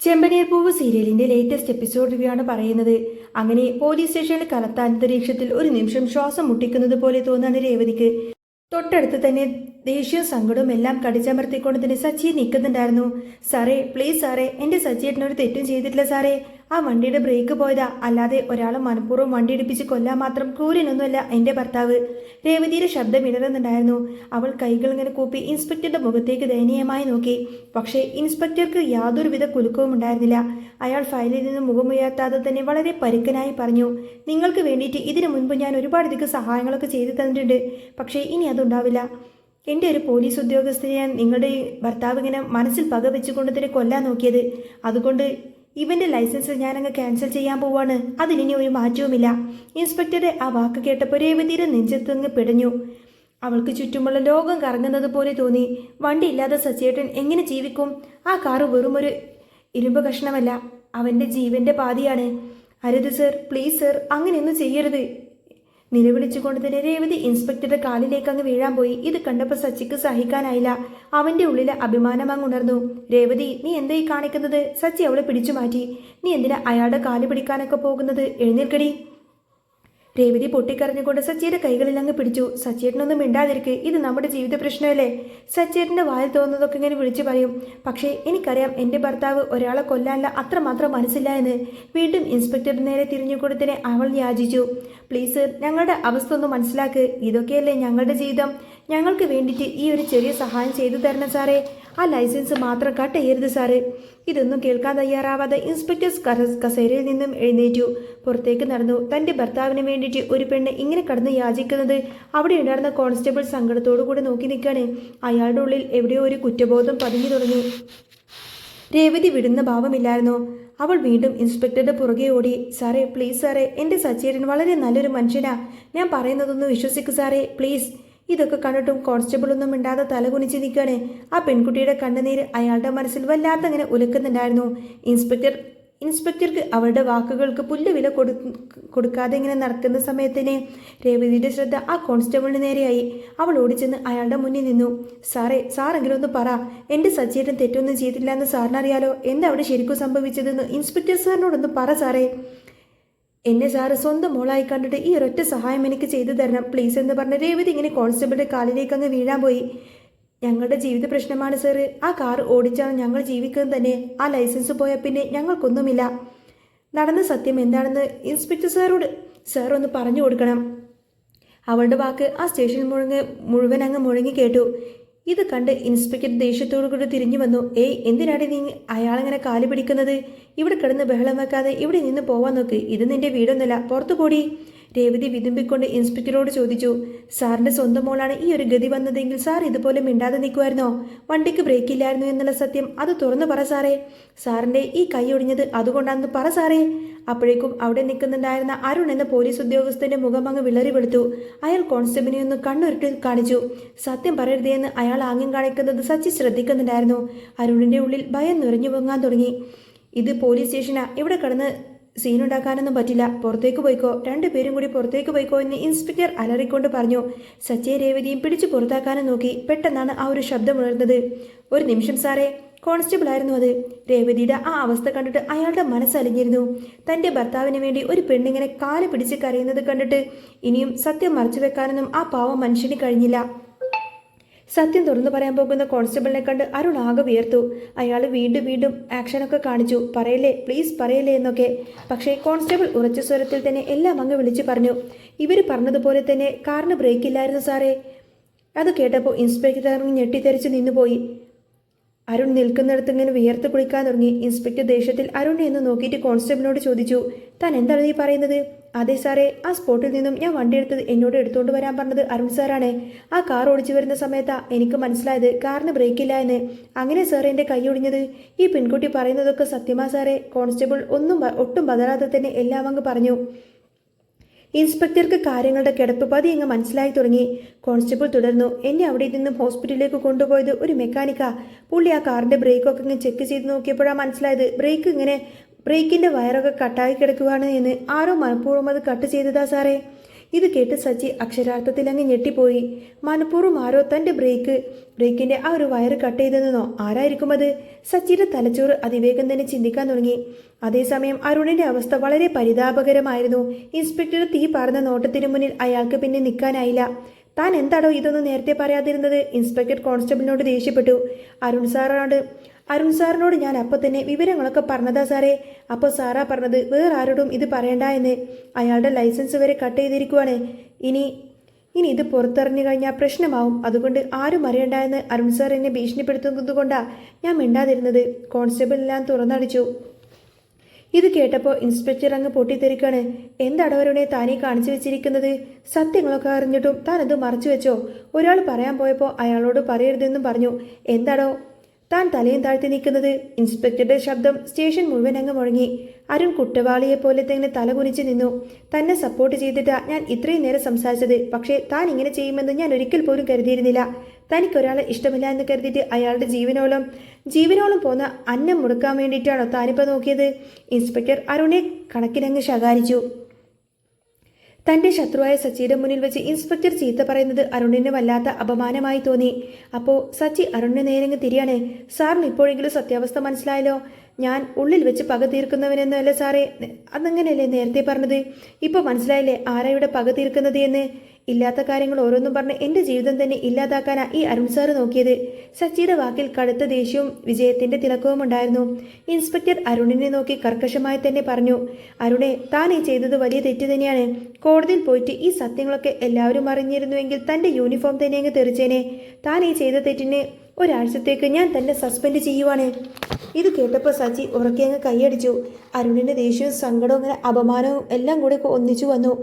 ചെമ്പനീർ പൂവ് സീരിയലിന്റെ latest episode review ആണ് പറയുന്നത്. അങ്ങനെ പോലീസ് സ്റ്റേഷനിൽ കലത്ത അന്തരീക്ഷത്തിൽ ഒരു നിമിഷം ശ്വാസം മുട്ടിക്കുന്നത് പോലെ തോന്നാണ് രേവതിക്ക്. തൊട്ടടുത്ത് തന്നെ ദേഷ്യവും സങ്കടവും എല്ലാം കടിച്ചമർത്തിക്കൊണ്ട് തന്നെ സച്ചി നിൽക്കുന്നുണ്ടായിരുന്നു. സാറേ പ്ലീസ് സാറേ, എൻ്റെ സച്ചിയേട്ടനൊരു തെറ്റും ചെയ്തിട്ടില്ല സാറേ. ആ വണ്ടിയുടെ ബ്രേക്ക് പോയതാ, അല്ലാതെ ഒരാളെ മനഃപൂർവ്വം വണ്ടി ഇടിപ്പിച്ച് കൊല്ലാൻ മാത്രം ക്രൂരനൊന്നുമല്ല എൻ്റെ ഭർത്താവ്. രേവതിയുടെ ശബ്ദം ഇടറുന്നുണ്ടായിരുന്നു. അവൾ കൈകൾ ഇങ്ങനെ കൂപ്പി ഇൻസ്പെക്ടറുടെ മുഖത്തേക്ക് ദയനീയമായി നോക്കി. പക്ഷേ ഇൻസ്പെക്ടർക്ക് യാതൊരുവിധ കുലുക്കവും ഉണ്ടായിരുന്നില്ല. അയാൾ ഫയലിൽ നിന്ന് മുഖമുയർത്താതെ തന്നെ വളരെ പരുക്കനായി പറഞ്ഞു, നിങ്ങൾക്ക് വേണ്ടിയിട്ട് ഇതിനു മുൻപ് ഞാൻ ഒരുപാടധികം സഹായങ്ങളൊക്കെ ചെയ്തു തന്നിട്ടുണ്ട്. പക്ഷേ ഇനി അതുണ്ടാവില്ല. എൻ്റെ ഒരു പോലീസ് ഉദ്യോഗസ്ഥനെയാണ് നിങ്ങളുടെ ഭർത്താവ് ഇങ്ങനെ മനസ്സിൽ പക വെച്ചുകൊണ്ട് തന്നെ കൊല്ലാൻ നോക്കിയത്. അതുകൊണ്ട് ഇവൻ്റെ ലൈസൻസ് ഞാനങ്ങ് ക്യാൻസൽ ചെയ്യാൻ പോവാണ്. അതിനി ഒരു മാറ്റവുമില്ല. ഇൻസ്പെക്ടറുടെ ആ വാക്ക് കേട്ടപ്പോൾ രേവതിയുടെ നെഞ്ചത്തങ്ങ് പിടഞ്ഞു. അവൾക്ക് ചുറ്റുമുള്ള ലോകം കറങ്ങുന്നത് പോലെ തോന്നി. വണ്ടി ഇല്ലാതെ സച്ചേട്ടൻ എങ്ങനെ ജീവിക്കും? ആ കാറ് വെറുമൊരു ഇരുമ്പ് കഷ്ണമല്ല, അവൻ്റെ ജീവൻ്റെ പാതിയാണ്. അരുത് സർ, പ്ലീസ് സർ, അങ്ങനെയൊന്നും ചെയ്യരുത്. നിലവിളിച്ചുകൊണ്ട് തന്നെ രേവതി ഇൻസ്പെക്ടറുടെ കാലിലേക്ക് അങ്ങ് വീഴാൻ പോയി. ഇത് കണ്ടപ്പോൾ സച്ചിക്ക് സഹിക്കാനായില്ല. അവന്റെ ഉള്ളിലെ അഭിമാനം അങ്ങ് ഉണർന്നു. രേവതി, നീ എന്തായി കാണിക്കുന്നത്? സച്ചി അവളെ പിടിച്ചു മാറ്റി. നീ എന്തിനാ അയാളുടെ കാല് പിടിക്കാനൊക്കെ പോകുന്നത്? എഴുന്നേൽക്കടി. രേവതി പൊട്ടിക്കരഞ്ഞുകൊണ്ട് സച്ചിയുടെ കൈകളിൽ അങ്ങ് പിടിച്ചു. സച്ചേട്ടനൊന്നും മിണ്ടാതിരിക്ക്, ഇത് നമ്മുടെ ജീവിത പ്രശ്നമല്ലേ. സച്ചേട്ടൻ്റെ വായിൽ തോന്നുന്നതൊക്കെ ഇങ്ങനെ വിളിച്ചു പറയും. പക്ഷേ എനിക്കറിയാം എൻ്റെ ഭർത്താവ് ഒരാളെ കൊല്ലാനുള്ള അത്രമാത്രം മനസ്സില്ല എന്ന്. വീണ്ടും ഇൻസ്പെക്ടറുടെ നേരെ തിരിഞ്ഞുകൊടുത്തതിനെ അവൾ യാചിച്ചു. പ്ലീസ് ഞങ്ങളുടെ അവസ്ഥ ഒന്ന് മനസ്സിലാക്ക്. ഇതൊക്കെയല്ലേ ഞങ്ങളുടെ ജീവിതം. ഞങ്ങൾക്ക് വേണ്ടിയിട്ട് ഈ ഒരു ചെറിയ സഹായം ചെയ്തു തരണം സാറേ. ആ ലൈസൻസ് മാത്രം കട്ട് ചെയ്യരുത് സാറ്. ഇതൊന്നും കേൾക്കാൻ തയ്യാറാവാതെ ഇൻസ്പെക്ടർ കസേരയിൽ നിന്നും എഴുന്നേറ്റു പുറത്തേക്ക് നടന്നു. തൻ്റെ ഭർത്താവിന് വേണ്ടിയിട്ട് ഒരു പെണ്ണ് ഇങ്ങനെ കടന്ന് യാചിക്കുന്നത് അവിടെ ഉണ്ടായിരുന്ന കോൺസ്റ്റബിൾ സങ്കടത്തോടു കൂടി നോക്കി നിൽക്കുകയാണ്. അയാളുടെ ഉള്ളിൽ എവിടെയോ ഒരു കുറ്റബോധം പതുങ്ങി തുടങ്ങി. രേവതി വിടുന്ന ഭാവമില്ലായിരുന്നു. അവൾ വീണ്ടും ഇൻസ്പെക്ടറുടെ പുറകെ ഓടി. സാറേ പ്ലീസ് സാറേ, എൻ്റെ സച്ചേരൻ വളരെ നല്ലൊരു മനുഷ്യനാ. ഞാൻ പറയുന്നതൊന്ന് വിശ്വസിക്കു സാറേ, പ്ലീസ്. ഇതൊക്കെ കണ്ടിട്ടും കോൺസ്റ്റബിൾ ഒന്നും മിണ്ടാതെ തലകുനിച്ച് നിൽക്കുകയാണ്. ആ പെൺകുട്ടിയുടെ കണ്ണുനീര് അയാളുടെ മനസ്സിൽ വല്ലാത്ത അങ്ങനെ ഉലക്കുന്നുണ്ടായിരുന്നു. ഇൻസ്പെക്ടർക്ക് അവളുടെ വാക്കുകൾക്ക് പുല്ലുവില കൊടുക്കാതെ ഇങ്ങനെ നടക്കുന്ന സമയത്തിന് രേവതിയുടെ ശ്രദ്ധ ആ കോൺസ്റ്റബിളിന് നേരെയായി. അവൾ ഓടിച്ചെന്ന് അയാളുടെ മുന്നിൽ നിന്നു. സാറേ, സാറെങ്കിലും ഒന്ന് പറ, എൻ്റെ സച്ചേട്ടൻ തെറ്റൊന്നും ചെയ്തില്ല എന്ന് സാറിനറിയാലോ. എന്താ അവിടെ ശരിക്കും സംഭവിച്ചതെന്ന് ഇൻസ്പെക്ടർ സാറിനോടൊന്ന് പറ സാറേ. എന്നെ സാറ് സ്വന്തം മോളായി കണ്ടിട്ട് ഈ ഒരൊറ്റ സഹായം എനിക്ക് ചെയ്തു തരണം പ്ലീസ് എന്ന് പറഞ്ഞ് രേവതി ഇങ്ങനെ കോൺസ്റ്റബിളുടെ കാലിലേക്ക് അങ്ങ് വീഴാൻ പോയി. ഞങ്ങളുടെ ജീവിത പ്രശ്നമാണ് സാറ്. ആ കാർ ഓടിച്ചാണ് ഞങ്ങൾ ജീവിക്കുന്നത് തന്നെ. ആ ലൈസൻസ് പോയാൽ പിന്നെ ഞങ്ങൾക്കൊന്നുമില്ല. നടന്ന സത്യം എന്താണെന്ന് ഇൻസ്പെക്ടർ സാർ ഒന്ന് പറഞ്ഞു കൊടുക്കണം. അവളുടെ വാക്ക് ആ സ്റ്റേഷൻ മുഴുവൻ അങ്ങ് മുഴങ്ങി കേട്ടു. ഇത് കണ്ട് ഇൻസ്പെക്ടർ ദേഷ്യത്തോടു കൂടി തിരിഞ്ഞു വന്നു. ഏയ്, എന്തിനാണ് നീ അയാളെങ്ങനെ കാല് പിടിക്കുന്നത്? ഇവിടെ കിടന്ന് ബഹളം വെക്കാതെ ഇവിടെ നിന്ന് പോവാൻ നോക്ക്. ഇത് നിന്റെ വീടൊന്നുമല്ല, പുറത്തു പോടി. രേവതി വിതുമ്പിക്കൊണ്ട് ഇൻസ്പെക്ടറോട് ചോദിച്ചു. സാറിൻ്റെ സ്വന്തം മോളാണ് ഈ ഒരു ഗതി വന്നതെങ്കിൽ സാർ ഇതുപോലെ മിണ്ടാതെ നിൽക്കുമായിരുന്നോ? വണ്ടിക്ക് ബ്രേക്ക് ഇല്ലായിരുന്നു എന്നുള്ള സത്യം അത് തുറന്നു പറ സാറേ. സാറിൻ്റെ ഈ കൈ ഒടിഞ്ഞത് അതുകൊണ്ടാണെന്ന് പറ സാറേ. അപ്പോഴേക്കും അവിടെ നിൽക്കുന്നുണ്ടായിരുന്ന അരുൺ എന്ന പോലീസ് ഉദ്യോഗസ്ഥന്റെ മുഖം അങ്ങ് വിളറി വെളുത്തു. അയാൾ കോൺസ്റ്റബിളിനെ ഒന്ന് കണ്ണുരുട്ടി കാണിച്ചു. സത്യം പറയരുതേ എന്ന് അയാൾ ആംഗ്യം കാണിക്കുന്നത് സച്ചി ശ്രദ്ധിക്കുന്നുണ്ടായിരുന്നു. അരുണിന്റെ ഉള്ളിൽ ഭയം നിറഞ്ഞു പൊങ്ങാൻ തുടങ്ങി. ഇത് പോലീസ് സ്റ്റേഷനാ, ഇവിടെ കിടന്ന് സീനുണ്ടാക്കാനൊന്നും പറ്റില്ല. പുറത്തേക്ക് പോയിക്കോ, രണ്ടുപേരും കൂടി പുറത്തേക്ക് പോയിക്കോ എന്ന് ഇൻസ്പെക്ടർ അലറിക്കൊണ്ട് പറഞ്ഞു. സച്ചിയെ രേവതിയും പിടിച്ചു പുറത്താക്കാനും നോക്കി. പെട്ടെന്നാണ് ആ ഒരു ശബ്ദം ഉണർന്നത്. ഒരു നിമിഷം സാറേ. കോൺസ്റ്റബിൾ ആയിരുന്നു അത്. രേവതിയുടെ ആ അവസ്ഥ കണ്ടിട്ട് അയാളുടെ മനസ്സലിഞ്ഞിരുന്നു. തൻ്റെ ഭർത്താവിന് വേണ്ടി ഒരു പെണ്ണിങ്ങനെ കാല് പിടിച്ച് കരയുന്നത് കണ്ടിട്ട് ഇനിയും സത്യം മറച്ചു വെക്കാനൊന്നും ആ പാവം മനുഷ്യന് കഴിഞ്ഞില്ല. സത്യം തുറന്നു പറയാൻ പോകുന്ന കോൺസ്റ്റബിളിനെ കണ്ട് അരുൺ ആകെ വിയർത്തു. അയാൾ വീണ്ടും ആക്ഷനൊക്കെ കാണിച്ചു. പറയല്ലേ പ്ലീസ് പറയല്ലേ എന്നൊക്കെ. പക്ഷേ കോൺസ്റ്റബിൾ ഉറച്ച സ്വരത്തിൽ തന്നെ എല്ലാം അങ്ങ് വിളിച്ചു പറഞ്ഞു. ഇവർ പറഞ്ഞതുപോലെ തന്നെ കാറിന് ബ്രേക്ക് ഇല്ലായിരുന്നു സാറേ. അത് കേട്ടപ്പോൾ ഇൻസ്പെക്ടർ ഞെട്ടിത്തെറിച്ച് നിന്നുപോയി. അരുൺ നിൽക്കുന്നിടത്ത് ഇങ്ങനെ വിയർത്ത് കുളിക്കാൻ തുടങ്ങി. ഇൻസ്പെക്ടർ ദേഷ്യത്തിൽ അരുണിനെ എന്ന് നോക്കിയിട്ട് കോൺസ്റ്റബിളിനോട് ചോദിച്ചു. താൻ എന്താണ് ഈ പറയുന്നത്? അതെ സാറേ, ആ സ്പോട്ടിൽ നിന്നും ഞാൻ വണ്ടി എടുത്തത് എന്നോട് എടുത്തുകൊണ്ട് വരാൻ പറഞ്ഞത് അരുൺ സാറാണ്. ആ കാർ ഓടിച്ചു വരുന്ന സമയത്താണ് എനിക്ക് മനസ്സിലായത് കാറിന് ബ്രേക്കില്ല എന്ന്. അങ്ങനെ സാറേ എൻ്റെ കൈ ഒടിഞ്ഞത്. ഈ പെൺകുട്ടി പറയുന്നതൊക്കെ സത്യമാ സാറേ. കോൺസ്റ്റബിൾ ഒട്ടും പതറാതെ തന്നെ എല്ലാം അങ്ങ് പറഞ്ഞു. ഇൻസ്പെക്ടർക്ക് കാര്യങ്ങളുടെ കിടപ്പ് പതിയങ്ങ് മനസ്സിലായി തുടങ്ങി. കോൺസ്റ്റബിൾ തുടർന്നു. എന്നെ അവിടെ നിന്നും ഹോസ്പിറ്റലിലേക്ക് കൊണ്ടുപോയത് ഒരു മെക്കാനിക്കാ. പുള്ളി ആ കാറിൻ്റെ ബ്രേക്കൊക്കെ ഇങ്ങനെ ചെക്ക് ചെയ്ത് നോക്കിയപ്പോഴാണ് മനസ്സിലായത് ബ്രേക്കിൻ്റെ വയറൊക്കെ കട്ടായി കിടക്കുകയാണ് എന്ന്. ആരോ മനഃപൂർവ്വം അത് കട്ട് ചെയ്തതാ സാറേ. ഇത് കേട്ട് സച്ചി അക്ഷരാർത്ഥത്തിൽ അങ്ങ് ഞെട്ടിപ്പോയി. മനഃപൂർവ്വം ആരോ തൻ്റെ ബ്രേക്കിന്റെ ആ ഒരു വയറ് കട്ട് ചെയ്തെന്നോ? ആരായിരിക്കും അത്? സച്ചിയുടെ തലച്ചോറ് അതിവേഗം തന്നെ ചിന്തിക്കാൻ തുടങ്ങി. അതേസമയം അരുണിന്റെ അവസ്ഥ വളരെ പരിതാപകരമായിരുന്നു. ഇൻസ്പെക്ടർ തീ പാർന്ന നോട്ടത്തിനു മുന്നിൽ അയാൾക്ക് പിന്നെ നിൽക്കാനായില്ല. താൻ എന്താണോ ഇതൊന്നും നേരത്തെ പറയാതിരുന്നത്? ഇൻസ്പെക്ടർ കോൺസ്റ്റബിളിനോട് ദേഷ്യപ്പെട്ടു. അരുൺ സാറിനോട് ഞാൻ അപ്പോൾ തന്നെ വിവരങ്ങളൊക്കെ പറഞ്ഞതാ സാറേ. അപ്പോൾ സാറാ പറഞ്ഞത് വേറെ ആരോടും ഇത് പറയണ്ട എന്ന്. അയാളുടെ ലൈസൻസ് വരെ കട്ട് ചെയ്തിരിക്കുവാണ്. ഇനി ഇത് പുറത്തിറങ്ങി കഴിഞ്ഞാൽ പ്രശ്നമാവും. അതുകൊണ്ട് ആരും അറിയണ്ട എന്ന് അരുൺ സാർ എന്നെ ഭീഷണിപ്പെടുത്തുന്നത് കൊണ്ടാണ് ഞാൻ മിണ്ടാതിരുന്നത്. കോൺസ്റ്റബിൾ എല്ലാം തുറന്നടിച്ചു. ഇത് കേട്ടപ്പോൾ ഇൻസ്പെക്ടർ അങ്ങ് പൊട്ടിത്തെറിക്കാണ്. എന്താണോ അവരുടെ താനീ കാണിച്ചു വെച്ചിരിക്കുന്നത്? സത്യങ്ങളൊക്കെ അറിഞ്ഞിട്ടും താൻ അത് മറച്ചു വെച്ചോ? ഒരാൾ പറയാൻ പോയപ്പോൾ അയാളോട് പറയരുതെന്നും പറഞ്ഞു. എന്താണോ താൻ തലയും താഴ്ത്തി നിൽക്കുന്നത്? ഇൻസ്പെക്ടറുടെ ശബ്ദം സ്റ്റേഷൻ മുഴുവൻ അങ്ങ് മുഴങ്ങി. അരുൺ കുറ്റവാളിയെ പോലെ തന്നെ തല കുനിച്ച് നിന്നു. തന്നെ സപ്പോർട്ട് ചെയ്തിട്ടാ ഞാൻ ഇത്രയും നേരം സംസാരിച്ചത്. പക്ഷേ താൻ ഇങ്ങനെ ചെയ്യുമെന്ന് ഞാൻ ഒരിക്കൽ പോലും കരുതിയിരുന്നില്ല. തനിക്കൊരാളെ ഇഷ്ടമില്ല എന്ന് കരുതിയിട്ട് അയാളുടെ ജീവനോളം പോന്ന അന്നം മുടക്കാൻ വേണ്ടിയിട്ടാണോ താനിപ്പോൾ നോക്കിയത്? ഇൻസ്പെക്ടർ അരുണെ കണക്കിനങ്ങ് ശകാരിച്ചു. തന്റെ ശത്രുവായ സച്ചിയുടെ മുന്നിൽ വെച്ച് ഇൻസ്പെക്ടർ ചീത്ത പറയുന്നത് അരുണിന് വല്ലാത്ത അപമാനമായി തോന്നി. അപ്പോൾ സച്ചി അരുണിന് നേരെങ്ങ് തിരിയാണ്. സാറിന് ഇപ്പോഴെങ്കിലും സത്യാവസ്ഥ മനസ്സിലായല്ലോ. ഞാൻ ഉള്ളിൽ വെച്ച് പക തീർക്കുന്നവനെന്നല്ല സാറേ. അതങ്ങനെയല്ലേ നേരത്തെ പറഞ്ഞത്? ഇപ്പോൾ മനസ്സിലായില്ലേ ആരാ ഇവിടെ പക തീർക്കുന്നത് എന്ന്? ഇല്ലാത്ത കാര്യങ്ങൾ ഓരോന്നും പറഞ്ഞ് എൻ്റെ ജീവിതം തന്നെ ഇല്ലാതാക്കാനാ ഈ അരുൺ സാറ് നോക്കിയത്. സച്ചിയുടെ വാക്കിൽ കടുത്ത ദേഷ്യവും വിജയത്തിന്റെ തിളക്കവും ഉണ്ടായിരുന്നു. ഇൻസ്പെക്ടർ അരുണിനെ നോക്കി കർക്കശമായി തന്നെ പറഞ്ഞു. അരുണെ, താൻ ഈ ചെയ്തത് വലിയ തെറ്റ് തന്നെയാണ്. കോടതിയിൽ പോയിട്ട് ഈ സത്യങ്ങളൊക്കെ എല്ലാവരും അറിഞ്ഞിരുന്നുവെങ്കിൽ തൻ്റെ യൂണിഫോം തന്നെ അങ്ങ് തെറിച്ചേനെ. താൻ ഈ ചെയ്ത തെറ്റിന് ഒരാഴ്ചത്തേക്ക് ഞാൻ തന്നെ സസ്പെൻഡ് ചെയ്യുവാണ്. ഇത് കേട്ടപ്പോൾ സച്ചി ഉറക്കെ അങ്ങ് കൈയടിച്ചു. അരുണിന്റെ ദേഷ്യവും സങ്കടവും അങ്ങനെ അപമാനവും എല്ലാം കൂടെ ഒന്നിച്ചു വന്നു.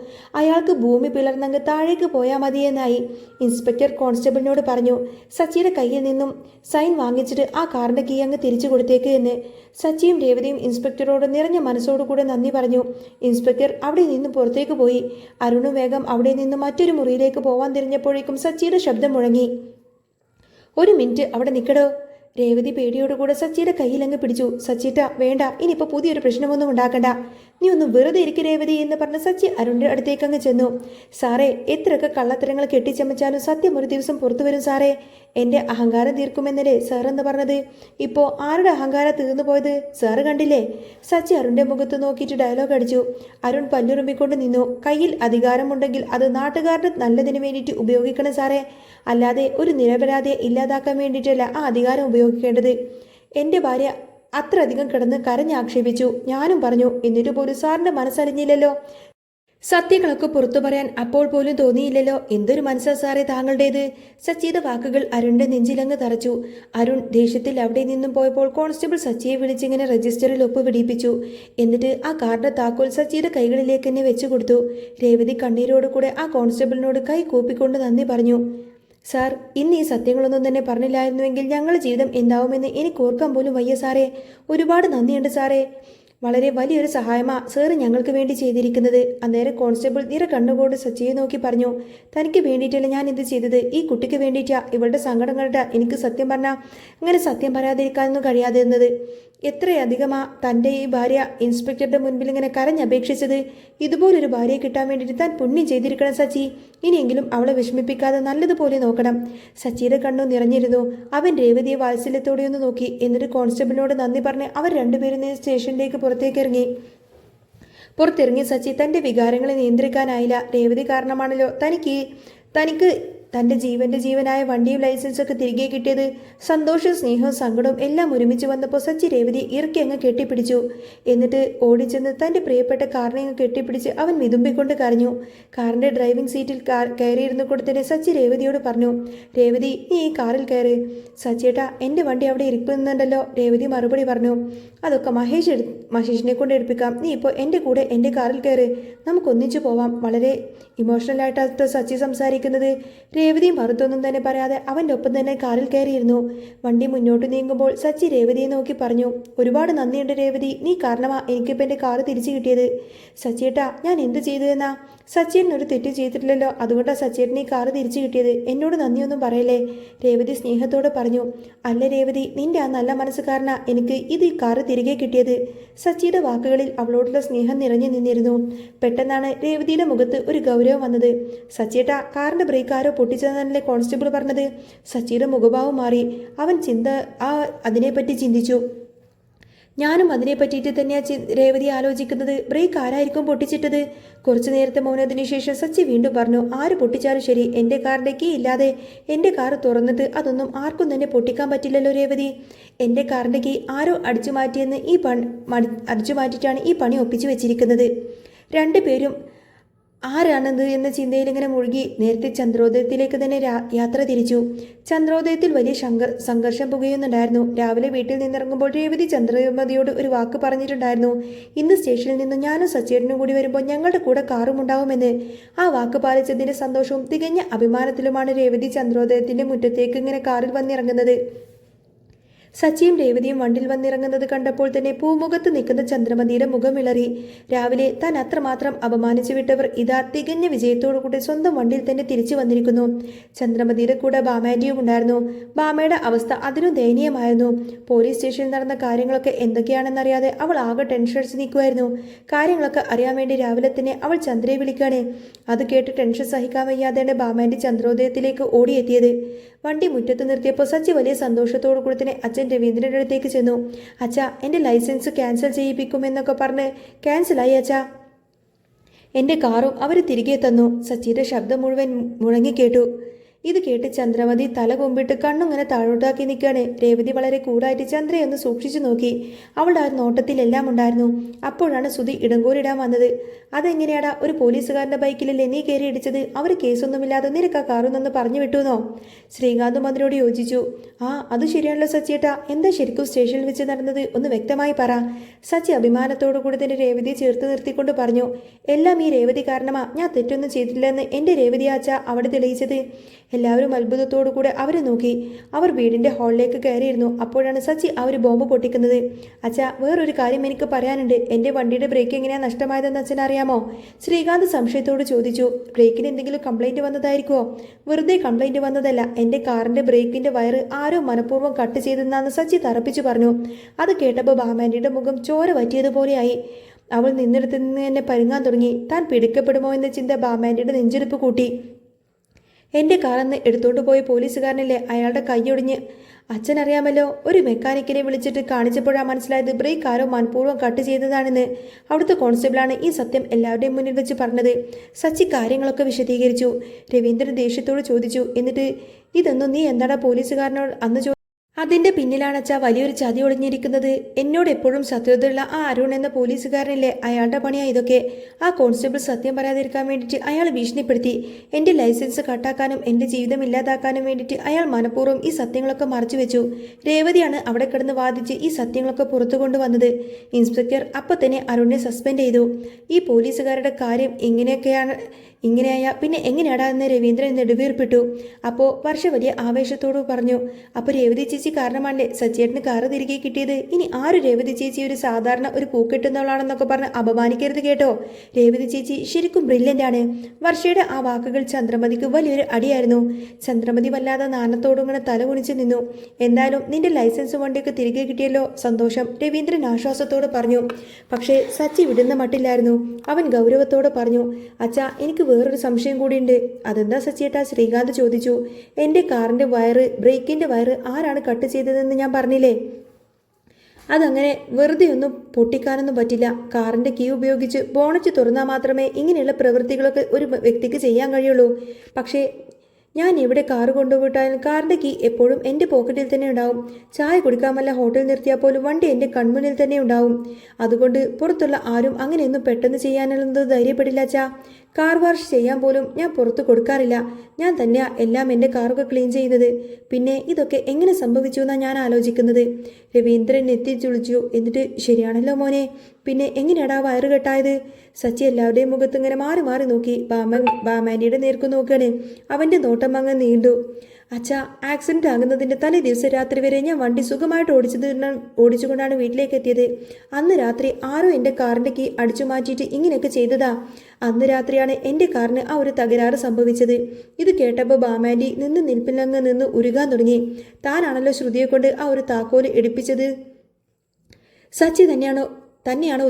അയാൾക്ക് ഭൂമി പിളർന്നങ്ങ് താഴേക്ക് പോയാൽ മതിയെന്നായി. ഇൻസ്പെക്ടർ കോൺസ്റ്റബിളിനോട് പറഞ്ഞു, സച്ചിയുടെ കയ്യിൽ നിന്നും സൈൻ വാങ്ങിച്ചിട്ട് ആ കാറിന്റെ കീ അങ്ങ് തിരിച്ചു കൊടുത്തേക്ക് എന്ന്. സച്ചിയും രേവതിയും ഇൻസ്പെക്ടറോട് നിറഞ്ഞ മനസ്സോടുകൂടെ നന്ദി പറഞ്ഞു. ഇൻസ്പെക്ടർ അവിടെ നിന്ന് പുറത്തേക്ക് പോയി. അരുണും വേഗം അവിടെ നിന്ന് മറ്റൊരു മുറിയിലേക്ക് പോവാൻ തിരിഞ്ഞപ്പോഴേക്കും സച്ചിയുടെ ശബ്ദം മുഴങ്ങി. ഒരു മിനിറ്റ് അവിടെ നിൽക്കടോ. രേവതി പേടിയോടുകൂടെ സച്ചിയുടെ കയ്യിലങ്ങ് പിടിച്ചു. സച്ചിട്ട വേണ്ട, ഇനിയിപ്പോൾ പുതിയൊരു പ്രശ്നമൊന്നും ഉണ്ടാക്കണ്ട. നീ ഒന്ന് വെറുതെ ഇരിക്കും രേവതി എന്ന് പറഞ്ഞ് സച്ചി അരുണിന്റെ അടുത്തേക്ക് അങ്ങ് ചെന്നു. സാറേ, എത്രയൊക്കെ കള്ളത്തരങ്ങൾ കെട്ടിച്ചമച്ചാലും സത്യം ഒരു ദിവസം പുറത്തു വരും സാറേ. എൻ്റെ അഹങ്കാരം തീർക്കുമെന്നല്ലേ സാർ എന്ന് പറഞ്ഞത്? ഇപ്പോൾ ആരുടെ അഹങ്കാരം തീർന്നു പോയത് സാറ് കണ്ടില്ലേ? സച്ചി അരുണിന്റെ മുഖത്ത് നോക്കിയിട്ട് ഡയലോഗ് അടിച്ചു. അരുൺ പല്ലുറുമ്പിക്കൊണ്ട് നിന്നു. കയ്യിൽ അധികാരമുണ്ടെങ്കിൽ അത് നാട്ടുകാരുടെ നല്ലതിന് വേണ്ടിയിട്ട് ഉപയോഗിക്കണം സാറേ. അല്ലാതെ ഒരു നിരപരാധിയെ ഇല്ലാതാക്കാൻ വേണ്ടിയിട്ടല്ല ആ അധികാരം ഉപയോഗിക്കേണ്ടത്. എൻ്റെ ഭാര്യ അത്രയധികം കിടന്ന് കരഞ്ഞാക്ഷേപിച്ചു. ഞാനും പറഞ്ഞു. എന്നിട്ട് പോലും സാറിന്റെ മനസ്സറിഞ്ഞില്ലല്ലോ. സത്യങ്ങളൊക്കെ പുറത്തു പറയാൻ അപ്പോൾ പോലും തോന്നിയില്ലല്ലോ. എന്തൊരു മനസ്സാ സാറേ താങ്കളുടേത്? സച്ചിയുടെ വാക്കുകൾ അരുണിന്റെ നെഞ്ചിലങ്ങ് തറച്ചു. അരുൺ ദേഷ്യത്തിൽ അവിടെ നിന്നും പോയപ്പോൾ കോൺസ്റ്റബിൾ സച്ചിയെ വിളിച്ചിങ്ങനെ രജിസ്റ്ററിൽ ഒപ്പ് പിടിപ്പിച്ചു. എന്നിട്ട് ആ കാറിന്റെ താക്കോൽ സച്ചിയുടെ കൈകളിലേക്ക് തന്നെ വെച്ചു കൊടുത്തു. രേവതി കണ്ണീരോടുകൂടെ ആ കോൺസ്റ്റബിളിനോട് കൈ കൂപ്പിക്കൊണ്ട് നന്ദി പറഞ്ഞു. സാർ, ഇന്ന് ഈ സത്യങ്ങളൊന്നും തന്നെ പറഞ്ഞില്ലായിരുന്നുവെങ്കിൽ ഞങ്ങളുടെ ജീവിതം എന്താവുമെന്ന് എനിക്ക് ഓർക്കാൻ പോലും വയ്യ സാറേ. ഒരുപാട് നന്ദിയുണ്ട് സാറേ. വളരെ വലിയൊരു സഹായമാ സാറ് ഞങ്ങൾക്ക് വേണ്ടി ചെയ്തിരിക്കുന്നത്. അന്നേരം കോൺസ്റ്റബിൾ നിറ കണ്ണുകൊണ്ട് സച്ചിയെ നോക്കി പറഞ്ഞു, തനിക്ക് വേണ്ടിയിട്ടല്ല ഞാൻ ഇത് ചെയ്തത്, ഈ കുട്ടിക്ക് വേണ്ടിയിട്ടാ. ഇവളുടെ സങ്കടം കണ്ടിട്ടാ എനിക്ക് സത്യം പറഞ്ഞാൽ അങ്ങനെ സത്യം പറയാതിരിക്കാനൊന്നും കഴിയാതിരുന്നത്. എത്രയധികമാ തൻ്റെ ഈ ഭാര്യ ഇൻസ്പെക്ടറുടെ മുൻപിൽ ഇങ്ങനെ കരഞ്ഞപേക്ഷിച്ചത്. ഇതുപോലൊരു ഭാര്യയെ കിട്ടാൻ വേണ്ടിയിട്ട് താൻ പുണ്യം ചെയ്തിരിക്കണം സച്ചി. ഇനിയെങ്കിലും അവളെ വിഷമിപ്പിക്കാതെ നല്ലതുപോലെ നോക്കണം. സച്ചിയുടെ കണ്ണു നിറഞ്ഞിരുന്നു. അവൻ രേവതിയെ വാത്സല്യത്തോടെ ഒന്ന് നോക്കി. എന്നിട്ട് കോൺസ്റ്റബിളിനോട് നന്ദി പറഞ്ഞ് അവർ രണ്ടുപേരും സ്റ്റേഷനിലേക്ക് പുറത്തിറങ്ങി സച്ചി തൻ്റെ വികാരങ്ങളെ നിയന്ത്രിക്കാനായില്ല. രേവതി കാരണമാണല്ലോ തനിക്ക് തൻ്റെ ജീവനായ വണ്ടിയും ലൈസൻസൊക്കെ തിരികെ കിട്ടിയത്. സന്തോഷവും സ്നേഹവും സങ്കടവും എല്ലാം ഒരുമിച്ച് വന്നപ്പോൾ സച്ചി രേവതി ഇറക്കി അങ്ങ് കെട്ടിപ്പിടിച്ചു. എന്നിട്ട് ഓടിച്ചെന്ന് തൻ്റെ പ്രിയപ്പെട്ട കാറിനെ അങ്ങ് കെട്ടിപ്പിടിച്ച് അവൻ വിതുമ്പിക്കൊണ്ട് കരഞ്ഞു. കാറിൻ്റെ ഡ്രൈവിംഗ് സീറ്റിൽ കയറിയിരുന്ന കൂടെ സച്ചി രേവതിയോട് പറഞ്ഞു, രേവതി നീ ഈ കാറിൽ കയറ്. സച്ചിയേട്ടാ, എൻ്റെ വണ്ടി അവിടെ ഇരിക്കുന്നുണ്ടല്ലോ. രേവതി മറുപടി പറഞ്ഞു, അതൊക്കെ മഹേഷിനെ കൊണ്ട് എടുപ്പിക്കാം. നീ ഇപ്പോൾ എൻ്റെ കൂടെ എൻ്റെ കാറിൽ കയറ്, നമുക്കൊന്നിച്ചു പോവാം. വളരെ ഇമോഷണലായിട്ടാണ് സച്ചി സംസാരിക്കുന്നത്. രേവതി മറുത്തൊന്നും തന്നെ പറയാതെ അവൻ്റെ ഒപ്പം തന്നെ കാറിൽ കയറിയിരുന്നു. വണ്ടി മുന്നോട്ട് നീങ്ങുമ്പോൾ സച്ചി രേവതിയെ നോക്കി പറഞ്ഞു, ഒരുപാട് നന്ദിയുണ്ട് രേവതി, നീ കാരണമാ എനിക്കിപ്പോൾ എൻ്റെ കാറ് തിരിച്ചു കിട്ടിയത്. സച്ചിയേട്ടാ, ഞാൻ എന്ത് ചെയ്തു എന്നാ? സച്ചിയേട്ടൻ ഒരു തെറ്റ് ചെയ്തിട്ടില്ലല്ലോ, അതുകൊണ്ടാണ് സച്ചിയേട്ടൻ ഈ കാറ് തിരിച്ചു കിട്ടിയത്. എന്നോട് നന്ദിയൊന്നും പറയല്ലേ, രേവതി സ്നേഹത്തോടെ പറഞ്ഞു. അല്ല രേവതി, നിന്റെ ആ നല്ല മനസ്സ് കാരണ എനിക്ക് ഈ കാറ് തിരികെ കിട്ടിയത്. സച്ചിയുടെ വാക്കുകളിൽ അവളോടുള്ള സ്നേഹം നിറഞ്ഞു നിന്നിരുന്നു. പെട്ടെന്നാണ് രേവതിയുടെ മുഖത്ത് ഒരു ഗൗരവം വന്നത്. സച്ചിയേട്ടാ, കാറിന്റെ ബ്രേക്ക് ആരോ പൊട്ടിച്ചതെന്നല്ലേ കോൺസ്റ്റബിൾ പറഞ്ഞത്? സച്ചിയുടെ മുഖഭാവം മാറി. അവൻ അതിനെപ്പറ്റി ചിന്തിച്ചു. ഞാനും അതിനെ പറ്റിയിട്ട് തന്നെയാണ് രേവതി ആലോചിക്കുന്നത്. ബ്രേക്ക് ആരായിരിക്കും പൊട്ടിച്ചിട്ടത്? കുറച്ചു നേരത്തെ മൗനത്തിന് ശേഷം സച്ചി വീണ്ടും പറഞ്ഞു, ആര് പൊട്ടിച്ചാലും ശരി, എൻ്റെ കാറിൻ്റെ കീ ഇല്ലാതെ എൻ്റെ കാറ് തുറന്നിട്ട് അതൊന്നും ആർക്കും തന്നെ പൊട്ടിക്കാൻ പറ്റില്ലല്ലോ രേവതി. എൻ്റെ കാറിൻ്റെ കീ ആരോ അടിച്ചു മാറ്റിയിട്ടാണ് ഈ പണി ഒപ്പിച്ചു വെച്ചിരിക്കുന്നത്. രണ്ടുപേരും ആരാണത് എന്ന ചിന്തയിൽ ഇങ്ങനെ മുഴുകി നേരത്തെ ചന്ദ്രോദയത്തിലേക്ക് തന്നെ യാത്ര തിരിച്ചു. ചന്ദ്രോദയത്തിൽ വലിയ സംഘർഷം പുകയുന്നുണ്ടായിരുന്നു. രാവിലെ വീട്ടിൽ നിന്നിറങ്ങുമ്പോൾ രേവതി ചന്ദ്രമതിയോട് ഒരു വാക്ക് പറഞ്ഞിട്ടുണ്ടായിരുന്നു, ഇന്ന് സ്റ്റേഷനിൽ നിന്ന് ഞാനും സച്ചേട്ടനും കൂടി വരുമ്പോൾ ഞങ്ങളുടെ കൂടെ കാറും ഉണ്ടാവുമെന്ന്. ആ വാക്ക് പാലിച്ചതിൻ്റെ സന്തോഷവും തികഞ്ഞ അഭിമാനത്തിലുമാണ് രേവതി ചന്ദ്രോദയത്തിൻ്റെ മുറ്റത്തേക്ക് ഇങ്ങനെ കാറിൽ വന്നിറങ്ങുന്നത്. സച്ചിയും രേവതിയും വണ്ടിൽ വന്നിറങ്ങുന്നത് കണ്ടപ്പോൾ തന്നെ പൂമുഖത്ത് നിൽക്കുന്ന ചന്ദ്രമതിയുടെ മുഖമിളറി. രാവിലെ താൻ അത്രമാത്രം അപമാനിച്ചു വിട്ടവർ ഇതാ തികഞ്ഞ വിജയത്തോടുകൂടി സ്വന്തം വണ്ടിയിൽ തന്നെ തിരിച്ചു വന്നിരിക്കുന്നു. ചന്ദ്രമതിയുടെ കൂടെ ബാമാൻറ്റിയും ഉണ്ടായിരുന്നു. ബാമയുടെ അവസ്ഥ അതിനും ദയനീയമായിരുന്നു. പോലീസ് സ്റ്റേഷനിൽ നടന്ന കാര്യങ്ങളൊക്കെ എന്തൊക്കെയാണെന്നറിയാതെ അവൾ ആകെ ടെൻഷൻ അടിച്ച് നിൽക്കുമായിരുന്നു. കാര്യങ്ങളൊക്കെ അറിയാൻ വേണ്ടി രാവിലെ തന്നെ അവൾ ചന്ദ്രയെ വിളിക്കുകയാണ്. അത് കേട്ട് ടെൻഷൻ സഹിക്കാൻ വയ്യാതെയാണ് ബാമാൻറ്റി ചന്ദ്രോദയത്തിലേക്ക് ഓടിയെത്തിയത്. വണ്ടി മുറ്റത്ത് നിർത്തിയപ്പോൾ സച്ചി വലിയ സന്തോഷത്തോടു കൂടി തന്നെ അച്ഛൻ രവീന്ദ്രൻ്റെ അടുത്തേക്ക് ചെന്നു. അച്ഛാ, എൻ്റെ ലൈസൻസ് ക്യാൻസൽ ചെയ്യിപ്പിക്കുമെന്നൊക്കെ പറഞ്ഞ് ക്യാൻസലായി അച്ഛാ. എൻ്റെ കാറും അവർ തിരികെ തന്നു. സച്ചിയുടെ ശബ്ദം മുഴുവൻ മുഴങ്ങിക്കേട്ടു. ഇത് കേട്ട് ചന്ദ്രമതി തല കൊമ്പിട്ട് കണ്ണുങ്ങനെ താഴോട്ടാക്കി നിൽക്കുകയാണ്. രേവതി വളരെ കൂടായിട്ട് ചന്ദ്രയെ ഒന്ന് സൂക്ഷിച്ചു നോക്കി. അവളുടെ ആ നോട്ടത്തിലെല്ലാം ഉണ്ടായിരുന്നു. അപ്പോഴാണ് സുധി ഇടങ്കോലിടാൻ വന്നത്. അതെങ്ങനെയാടാ, ഒരു പോലീസുകാരൻ്റെ ബൈക്കിലല്ലേ നീ കയറി ഇടിച്ചത്? അവർ കേസൊന്നുമില്ലാതെ നിനക്ക് ആ കാറൊന്നൊന്ന് പറഞ്ഞു വിട്ടുവെന്നോ? ശ്രീകാന്തും അതിനോട് യോജിച്ചു. അത് ശരിയാണല്ലോ സച്ചിയേട്ടാ, എന്താ ശരിക്കും സ്റ്റേഷനിൽ വെച്ച് നടന്നത്? ഒന്ന് വ്യക്തമായി പറ. സച്ചി അഭിമാനത്തോടു കൂടി തന്നെ രേവതിയെ ചേർത്ത് നിർത്തിക്കൊണ്ട് പറഞ്ഞു, എല്ലാം ഈ രേവതി കാരണമാ, ഞാൻ തെറ്റൊന്നും ചെയ്തിട്ടില്ലെന്ന് എൻ്റെ രേവതി ആച്ച അവിടെ തെളിയിച്ചത്. എല്ലാവരും അത്ഭുതത്തോടു കൂടെ അവരെ നോക്കി. അവർ വീടിൻ്റെ ഹാളിലേക്ക് കയറിയിരുന്നു. അപ്പോഴാണ് സച്ചി ആ ഒരു ബോംബ് പൊട്ടിക്കുന്നത്. അച്ഛാ, വേറൊരു കാര്യം എനിക്ക് പറയാനുണ്ട്. എൻ്റെ വണ്ടിയുടെ ബ്രേക്ക് എങ്ങനെയാണ് നഷ്ടമായതെന്ന് അച്ഛൻ അറിയാമോ? ശ്രീകാന്ത് സംശയത്തോട് ചോദിച്ചു. ബ്രേക്കിന് എന്തെങ്കിലും കംപ്ലൈൻറ്റ് വന്നതായിരിക്കുമോ? വെറുതെ കംപ്ലൈൻറ്റ് വന്നതല്ല, എൻ്റെ കാറിൻ്റെ ബ്രേക്കിൻ്റെ വയറ് ആരോ മനഃപൂർവ്വം കട്ട് ചെയ്തെന്നാന്ന് സച്ചി തറപ്പിച്ചു പറഞ്ഞു. അത് കേട്ടപ്പോൾ ബാമാൻറ്റിയുടെ മുഖം ചോര വറ്റിയതുപോലെയായി. അവൾ നിന്നിടത്ത് നിന്ന് തന്നെ പരുങ്ങാൻ തുടങ്ങി. താൻ പിടിക്കപ്പെടുമോ എന്ന ചിന്ത ബാമാൻറ്റിയുടെ നെഞ്ചെടുപ്പ് കൂട്ടി. എൻ്റെ കാറന്ന് എടുത്തോണ്ട് പോയ പോലീസുകാരനല്ലേ അയാളുടെ കൈയൊടിഞ്ഞ്. അച്ഛനറിയാമല്ലോ, ഒരു മെക്കാനിക്കിനെ വിളിച്ചിട്ട് കാണിച്ചപ്പോഴാണ് മനസ്സിലായത് ബ്രേക്ക് ആരോ മനഃപൂർവ്വം കട്ട് ചെയ്തതാണെന്ന്. അവിടുത്തെ കോൺസ്റ്റബിളാണ് ഈ സത്യം എല്ലാവരുടെയും മുന്നിൽ വെച്ച് പറഞ്ഞത്. സച്ചി കാര്യങ്ങളൊക്കെ വിശദീകരിച്ചു. രവീന്ദ്രൻ ദേഷ്യത്തോട് ചോദിച്ചു, എന്നിട്ട് ഇതൊന്നും നീ എന്താടാ പോലീസുകാരനോട് അന്ന് അതിൻ്റെ പിന്നിലാണച്ചാ വലിയൊരു ചതി ഒളിഞ്ഞിരിക്കുന്നത്. എന്നോട് എപ്പോഴും സത്യത്തിലുള്ള ആ അരുൺ എന്ന പോലീസുകാരനില്ലേ, അയാളുടെ പണിയാ ഇതൊക്കെ. ആ കോൺസ്റ്റബിൾ സത്യം പറയാതിരിക്കാൻ വേണ്ടിയിട്ട് അയാൾ ഭീഷണിപ്പെടുത്തി. എൻ്റെ ലൈസൻസ് കട്ടാക്കാനും എൻ്റെ ജീവിതം ഇല്ലാതാക്കാനും വേണ്ടിയിട്ട് അയാൾ മനഃപൂർവ്വം ഈ സത്യങ്ങളൊക്കെ മറച്ചു വെച്ചു. രേവതിയാണ് അവിടെ കിടന്ന് വാദിച്ച് ഈ സത്യങ്ങളൊക്കെ പുറത്തു കൊണ്ടുവന്നത്. ഇൻസ്പെക്ടർ അപ്പോൾ തന്നെ അരുണിനെ സസ്പെൻഡ് ചെയ്തു. ഈ പോലീസുകാരുടെ കാര്യം ഇങ്ങനെയായ പിന്നെ എങ്ങനെയാടാ എന്ന് രവീന്ദ്രൻ നെടുവീർപ്പിട്ടു. അപ്പോൾ വർഷ വലിയ ആവേശത്തോട് പറഞ്ഞു, അപ്പോൾ രേവതി ചേച്ചി കാരണമാണല്ലേ സച്ചേട്ടന് കാറ് തിരികെ കിട്ടിയത്? ഇനി ആര് രേവതി ചേച്ചി ഒരു സാധാരണ ഒരു പൂക്കെട്ടുന്നവളാണെന്നൊക്കെ പറഞ്ഞ് അപമാനിക്കരുത് കേട്ടോ. രേവതി ചേച്ചി ശരിക്കും ബ്രില്യൻ്റ് ആണ്. വർഷയുടെ ആ വാക്കുകൾ ചന്ദ്രമതിക്ക് വലിയൊരു അടിയായിരുന്നു. ചന്ദ്രമതി വല്ലാതെ നാണത്തോടും ഇങ്ങനെ തല കുണിച്ച് നിന്നു. എന്തായാലും നിന്റെ ലൈസൻസ് വണ്ടിയൊക്കെ തിരികെ കിട്ടിയല്ലോ, സന്തോഷം, രവീന്ദ്രൻ ആശ്വാസത്തോട് പറഞ്ഞു. പക്ഷേ സച്ചി വിടുന്ന മട്ടില്ലായിരുന്നു. അവൻ ഗൗരവത്തോടെ പറഞ്ഞു, അച്ഛാ, എനിക്ക് വേറൊരു സംശയം കൂടിയുണ്ട്. അതെന്താ സച്ചിയേട്ടാ? ശ്രീകാന്ത് ചോദിച്ചു. എൻ്റെ കാറിൻ്റെ ബ്രേക്കിൻ്റെ വയറ് ആരാണ് കട്ട് ചെയ്തതെന്ന് ഞാൻ പറഞ്ഞില്ലേ? അതങ്ങനെ വെറുതെ ഒന്നും പൊട്ടിക്കാനൊന്നും പറ്റില്ല. കാറിൻ്റെ കീ ഉപയോഗിച്ച് ബോണറ്റ് തുറന്നാൽ മാത്രമേ ഇങ്ങനെയുള്ള പ്രവൃത്തികളൊക്കെ ഒരു വ്യക്തിക്ക് ചെയ്യാൻ കഴിയുള്ളൂ. പക്ഷേ ഞാൻ ഇവിടെ കാറ് കൊണ്ടുപോയിട്ടാലും കാറിൻ്റെ കീ എപ്പോഴും എൻ്റെ പോക്കറ്റിൽ തന്നെ ഉണ്ടാവും. ചായ കുടിക്കാൻ വല്ല ഹോട്ടലിൽ നിർത്തിയാൽ പോലും വണ്ടി എൻ്റെ കൺമുന്നിൽ തന്നെ ഉണ്ടാവും. അതുകൊണ്ട് പുറത്തുള്ള ആരും അങ്ങനെയൊന്നും പെട്ടെന്ന് ചെയ്യാനുള്ളത് ധൈര്യപ്പെടില്ല ചാ. കാർ വാഷ് ചെയ്യാൻ പോലും ഞാൻ പുറത്ത് കൊടുക്കാറില്ല. ഞാൻ തന്നെയാ എല്ലാം എൻ്റെ കാറൊക്കെ ക്ലീൻ ചെയ്യുന്നത്. പിന്നെ ഇതൊക്കെ എങ്ങനെ സംഭവിച്ചു എന്നാണ് ഞാൻ ആലോചിക്കുന്നത്. രവീന്ദ്രൻ എത്തിച്ചുളിച്ചു. എന്നിട്ട് ശരിയാണല്ലോ മോനെ, പിന്നെ എങ്ങനെയാടാ വയറ് കെട്ടായത്? സച്ചി എല്ലാവരുടെയും മുഖത്ത് ഇങ്ങനെ മാറി മാറി നോക്കി. ബാമാൻഡിയുടെ നേർക്ക് നോക്കുകയാണ്. അവൻ്റെ നോട്ടം അങ്ങ് നീണ്ടു. അച്ഛാ, ആക്സിഡന്റ് ആകുന്നതിൻ്റെ തലേ ദിവസം രാത്രി വരെ ഞാൻ വണ്ടി സുഖമായിട്ട് ഓടിച്ചുകൊണ്ടാണ് വീട്ടിലേക്ക് എത്തിയത്. അന്ന് രാത്രി ആരോ എൻ്റെ കാറിൻ്റെ കീ അടിച്ചു മാറ്റിയിട്ട് ഇങ്ങനെയൊക്കെ ചെയ്തതാ. അന്ന് രാത്രിയാണ് എൻ്റെ കാറിന് ആ ഒരു തകരാറ് സംഭവിച്ചത്. ഇത് കേട്ടപ്പോൾ ബാമാൻഡി നിൽപ്പിലങ്ങ് നിന്ന് ഉരുകാൻ തുടങ്ങി. താനാണല്ലോ ശ്രുതിയെ കൊണ്ട് ആ ഒരു താക്കോല് എടുപ്പിച്ചത്. സച്ചി തന്നെയാണോ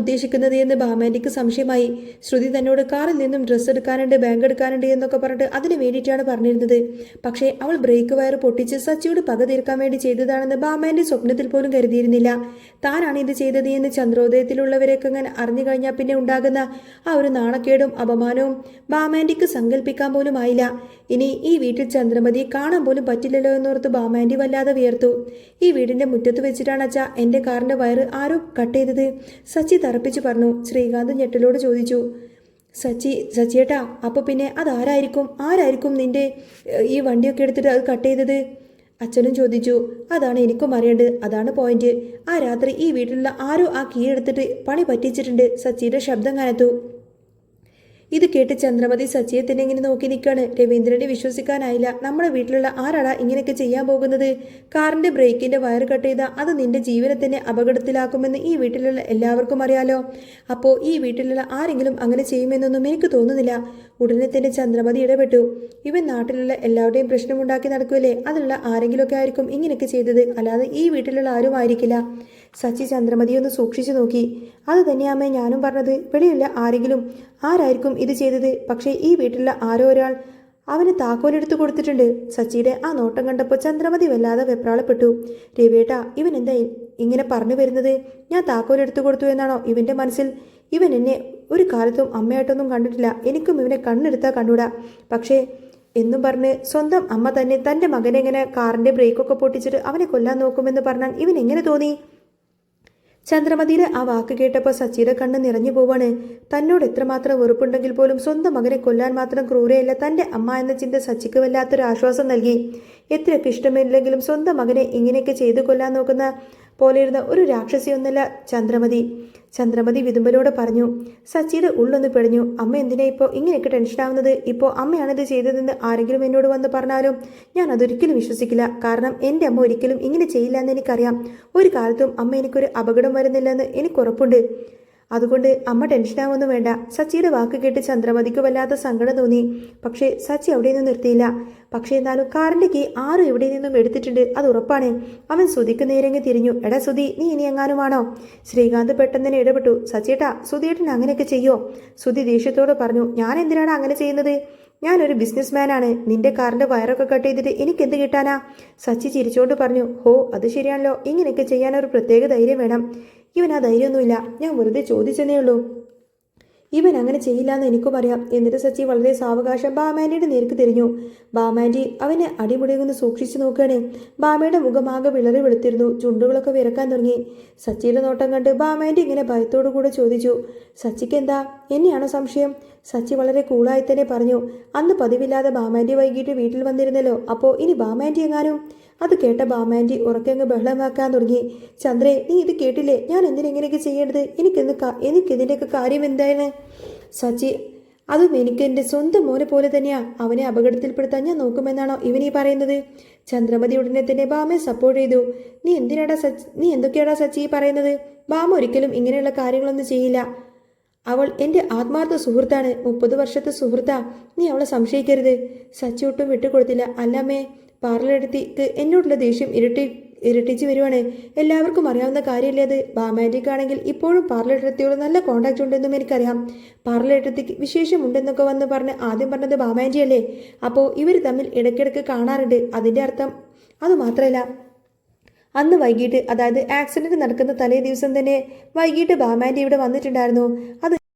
ഉദ്ദേശിക്കുന്നത് എന്ന് ബാമാൻഡിക്ക് സംശയമായി. ശ്രുതി തന്നോട് കാറിൽ നിന്നും ഡ്രസ്സ് എടുക്കാനുണ്ട്, ബാങ്ക് എടുക്കാനുണ്ട് എന്നൊക്കെ പറഞ്ഞിട്ട് അതിന് വേണ്ടിയിട്ടാണ് പറഞ്ഞിരുന്നത്. പക്ഷേ അവൾ ബ്രേക്ക് വയർ പൊട്ടിച്ച് സച്ചിയോട് പക തീർക്കാൻ വേണ്ടി ചെയ്തതാണെന്ന് ബാമാൻഡി സ്വപ്നത്തിൽ പോലും കരുതിയിരുന്നില്ല. താനാണ് ഇത് ചെയ്തത് എന്ന് ചന്ദ്രോദയത്തിലുള്ളവരെയൊക്കെ അങ്ങനെ അറിഞ്ഞു കഴിഞ്ഞാൽ പിന്നെ ഉണ്ടാകുന്ന ആ ഒരു നാണക്കേടും അപമാനവും ബാമാൻഡിക്ക് സങ്കല്പിക്കാൻ പോലും ആയില്ല. ഇനി ഈ വീട്ടിൽ ചന്ദ്രമതിയെ കാണാൻ പോലും പറ്റില്ലല്ലോ എന്നോർത്ത് ബാമാൻഡി വല്ലാതെ വിയർത്തു. ഈ വീടിന്റെ മുറ്റത്ത് വെച്ചിട്ടാണ് അച്ഛാ എൻ്റെ കാറിന്റെ വയറ് ആരോ കട്ട് ചെയ്തത്, സച്ചി തറപ്പിച്ചു പറഞ്ഞു. ശ്രീകാന്ത് ഞെട്ടലോട് ചോദിച്ചു. സച്ചിയേട്ടാ, അപ്പോൾ പിന്നെ ആരായിരിക്കും നിന്റെ ഈ വണ്ടിയൊക്കെ എടുത്തിട്ട് അത് കട്ട് ചെയ്തത്? അച്ഛനും ചോദിച്ചു. അതാണ് എനിക്കും അറിയേണ്ടത്, അതാണ് പോയിന്റ്. ആ രാത്രി ഈ വീട്ടിലുള്ള ആരോ ആ കീ എടുത്തിട്ട് പണി പറ്റിച്ചിട്ടുണ്ട്. സച്ചിയുടെ ശബ്ദം കനത്തു. ഇത് കേട്ട് ചന്ദ്രമതി സച്ചിയെ തന്നെ ഇങ്ങനെ നോക്കി നിൽക്കാണ്. രവീന്ദ്രനെ വിശ്വസിക്കാനായില്ല. നമ്മുടെ വീട്ടിലുള്ള ആരാടാ ഇങ്ങനെയൊക്കെ ചെയ്യാൻ പോകുന്നത്? കാറിന്റെ ബ്രേക്കിന്റെ വയർ കട്ട് ചെയ്താൽ അത് നിന്റെ ജീവനെ തന്നെ അപകടത്തിലാക്കുമെന്ന് ഈ വീട്ടിലുള്ള എല്ലാവർക്കും അറിയാലോ. അപ്പോൾ ഈ വീട്ടിലുള്ള ആരെങ്കിലും അങ്ങനെ ചെയ്യുമെന്നൊന്നും എനിക്ക് തോന്നുന്നില്ല. ഉടനെ തന്നെ ചന്ദ്രമതി ഇടപെട്ടു. ഇവൻ നാട്ടിലുള്ള എല്ലാവരുടെയും പ്രശ്നമുണ്ടാക്കി നടക്കുമല്ലേ, അതിലുള്ള ആരെങ്കിലുമൊക്കെ ആയിരിക്കും ഇങ്ങനെയൊക്കെ ചെയ്തത്, അല്ലാതെ ഈ വീട്ടിലുള്ള ആരും ആയിരിക്കില്ല. സച്ചി ചന്ദ്രമതി ഒന്ന് സൂക്ഷിച്ചു നോക്കി. അത് തന്നെയാമേ ഞാനും പറഞ്ഞത്. വെളിയുള്ള ആരായിരിക്കും ഇത് ചെയ്തത്? പക്ഷേ ഈ വീട്ടിലുള്ള ആരോ ഒരാൾ അവന് താക്കോലെടുത്ത് കൊടുത്തിട്ടുണ്ട്. സച്ചിയുടെ ആ നോട്ടം കണ്ടപ്പോൾ ചന്ദ്രമതി വല്ലാതെ വെപ്രാളപ്പെട്ടു. രവിയേട്ടാ, ഇവൻ എന്താ ഇങ്ങനെ പറഞ്ഞു വരുന്നത്? ഞാൻ താക്കോലെടുത്ത് കൊടുത്തു എന്നാണോ ഇവൻ്റെ മനസ്സിൽ? ഇവൻ എന്നെ ഒരു കാലത്തും അമ്മയായിട്ടൊന്നും കണ്ടിട്ടില്ല. എനിക്കും ഇവനെ കണ്ണെടുത്താൽ കണ്ടൂടാ. പക്ഷേ എന്നും പറഞ്ഞ് സ്വന്തം അമ്മ തന്നെ തൻ്റെ മകനെങ്ങനെ കാറിൻ്റെ ബ്രേക്കൊക്കെ പൊട്ടിച്ചിട്ട് അവനെ കൊല്ലാൻ നോക്കുമെന്ന് പറഞ്ഞാൽ ഇവൻ എങ്ങനെ തോന്നി? ചന്ദ്രമതിയുടെ ആ വാക്ക് കേട്ടപ്പോൾ സച്ചിയുടെ കണ്ണ് നിറഞ്ഞു പോവാണ്. തന്നോട് എത്രമാത്രം വെറുപ്പുണ്ടെങ്കിൽ പോലും സ്വന്തം മകനെ കൊല്ലാൻ മാത്രം ക്രൂരയല്ല തൻ്റെ അമ്മ എന്ന ചിന്ത സച്ചിക്ക് വല്ലാത്തൊരു ആശ്വാസം നൽകി. എത്രയൊക്കെ ഇഷ്ടമില്ലെങ്കിലും സ്വന്തം മകനെ ഇങ്ങനെയൊക്കെ ചെയ്തു കൊല്ലാൻ നോക്കുന്ന പോലെയിരുന്ന ഒരു രാക്ഷസിയൊന്നല്ല ചന്ദ്രമതി വിതുമ്പലോടെ പറഞ്ഞു. സച്ചിയുടെ ഉള്ളൊന്ന് പിടഞ്ഞു. അമ്മ എന്തിനാ ഇപ്പോൾ ഇങ്ങനെയൊക്കെ ടെൻഷനാവുന്നത്? ഇപ്പോൾ അമ്മയാണിത് ചെയ്തതെന്ന് ആരെങ്കിലും എന്നോട് വന്ന് പറഞ്ഞാലും ഞാൻ അതൊരിക്കലും വിശ്വസിക്കില്ല. കാരണം എൻ്റെ അമ്മ ഒരിക്കലും ഇങ്ങനെ ചെയ്യില്ല എന്ന് എനിക്കറിയാം. ഒരു കാലത്തും അമ്മ എനിക്കൊരു അപകടം വരുന്നില്ലെന്ന് എനിക്കുറപ്പുണ്ട്. അതുകൊണ്ട് അമ്മ ടെൻഷനാവൊന്നും വേണ്ട. സച്ചിയുടെ വാക്ക് കേട്ട് ചന്ദ്രമതിക്ക് വല്ലാത്ത സങ്കടം തോന്നി. പക്ഷേ സച്ചി അവിടെ നിന്നും നിർത്തിയില്ല. പക്ഷേ എന്നാലും കാറിൻ്റെ കീ ആരും എവിടെ നിന്നും എടുത്തിട്ടുണ്ട്, അത് ഉറപ്പാണ്. അവൻ സുധിക്ക് നേരെങ്ങ് തിരിഞ്ഞു. എടാ സുധി, നീ ഇനി എങ്ങാനുമാണോ? ശ്രീകാന്ത് പെട്ടെന്ന് തന്നെ ഇടപെട്ടു. സച്ചിയേട്ടാ, സുധിയേട്ടൻ അങ്ങനെയൊക്കെ ചെയ്യോ? സുധി ദേഷ്യത്തോട് പറഞ്ഞു. ഞാൻ എന്തിനാണ് അങ്ങനെ ചെയ്യുന്നത്? ഞാനൊരു ബിസിനസ്മാനാണ്. നിന്റെ കാറിൻ്റെ വയറൊക്കെ കട്ട് ചെയ്തിട്ട് എനിക്കെന്ത് കിട്ടാനാ? സച്ചി ചിരിച്ചോണ്ട് പറഞ്ഞു. ഹോ, അത് ശരിയാണല്ലോ. ഇങ്ങനെയൊക്കെ ചെയ്യാനൊരു പ്രത്യേക ധൈര്യം വേണം. ഇവൻ ആ ധൈര്യമൊന്നുമില്ല. ഞാൻ വെറുതെ ചോദിച്ചെന്നേ ഉള്ളൂ. ഇവൻ അങ്ങനെ ചെയ്യില്ല എന്ന് എനിക്കും അറിയാം. എന്നിട്ട് സച്ചി വളരെ സാവകാശം ബാമാൻഡിയുടെ നേർക്ക് തിരിഞ്ഞു. ബാമാൻഡി അവനെ അടിമുടിയൊന്ന് സൂക്ഷിച്ചു നോക്കുകയാണ്. ബാമയുടെ മുഖമാകെ വിളറി വെളുത്തിരുന്നു. ചുണ്ടുകളൊക്കെ വിറക്കാൻ തുടങ്ങി. സച്ചിയുടെ നോട്ടം കണ്ട് ബാമാൻഡി ഇങ്ങനെ ഭയത്തോടു കൂടെ ചോദിച്ചു. സച്ചിക്ക് എന്താ, എന്നെയാണോ സംശയം? സച്ചി വളരെ കൂളായി തന്നെ പറഞ്ഞു. അന്ന് പതിവില്ലാതെ ബാമാൻഡി വൈകിട്ട് വീട്ടിൽ വന്നിരുന്നല്ലോ. അപ്പോൾ ഇനി ബാമാൻഡി എങ്ങാനും? അത് കേട്ട ബാമാൻഡി ഉറക്കങ്ങ് ബഹളമാക്കാൻ തുടങ്ങി. ചന്ദ്രേ, നീ ഇത് കേട്ടില്ലേ? ഞാൻ എന്തിനെങ്ങനെയൊക്കെ ചെയ്യേണ്ടത്? എനിക്കിതിൻ്റെയൊക്കെ കാര്യം എന്താണ്? സച്ചി, അതും എനിക്ക് എൻ്റെ സ്വന്തം മോനെ പോലെ തന്നെയാ. അവനെ അപകടത്തിൽപ്പെടുത്താൻ ഞാൻ നോക്കുമെന്നാണോ ഇവനീ പറയുന്നത്? ചന്ദ്രമതി ഉടനെ തന്നെ ബാമയെ സപ്പോർട്ട് ചെയ്തു. നീ എന്തൊക്കെയാടാ സച്ചി പറയുന്നത്? ബാമ ഒരിക്കലും ഇങ്ങനെയുള്ള കാര്യങ്ങളൊന്നും ചെയ്യില്ല. അവൾ എൻ്റെ ആത്മാർത്ഥ സുഹൃത്താണ്. 30 വർഷത്തെ സുഹൃത്താ. നീ അവളെ സംശയിക്കരുത്. സച്ചി ഒട്ടും വിട്ടുകൊടുത്തില്ല. അല്ലമ്മേ, പാർലറെടുത്തേക്ക് എന്നോടുള്ള ദേഷ്യം ഇരട്ടിച്ച് വരുവാണ്. എല്ലാവർക്കും അറിയാവുന്ന കാര്യമല്ലേ അത്? ബാമാൻഡിക്കാണെങ്കിൽ ഇപ്പോഴും പാർലറെടുത്തിയോട് നല്ല കോണ്ടാക്ട് ഉണ്ടെന്നും എനിക്കറിയാം. പാർലറെടുത്തേക്ക് വിശേഷമുണ്ടെന്നൊക്കെ വന്ന് പറഞ്ഞ് ആദ്യം പറഞ്ഞത് ബാമാൻഡി അല്ലേ? അപ്പോൾ ഇവർ തമ്മിൽ ഇടയ്ക്കിടയ്ക്ക് കാണാറുണ്ട്. അതിൻ്റെ അർത്ഥം അതുമാത്രമല്ല, അന്ന് വൈകിട്ട്, അതായത് ആക്സിഡന്റ് നടക്കുന്ന തലേ ദിവസം തന്നെ വൈകിട്ട് ബാമാൻഡി ഇവിടെ വന്നിട്ടുണ്ടായിരുന്നു. അത്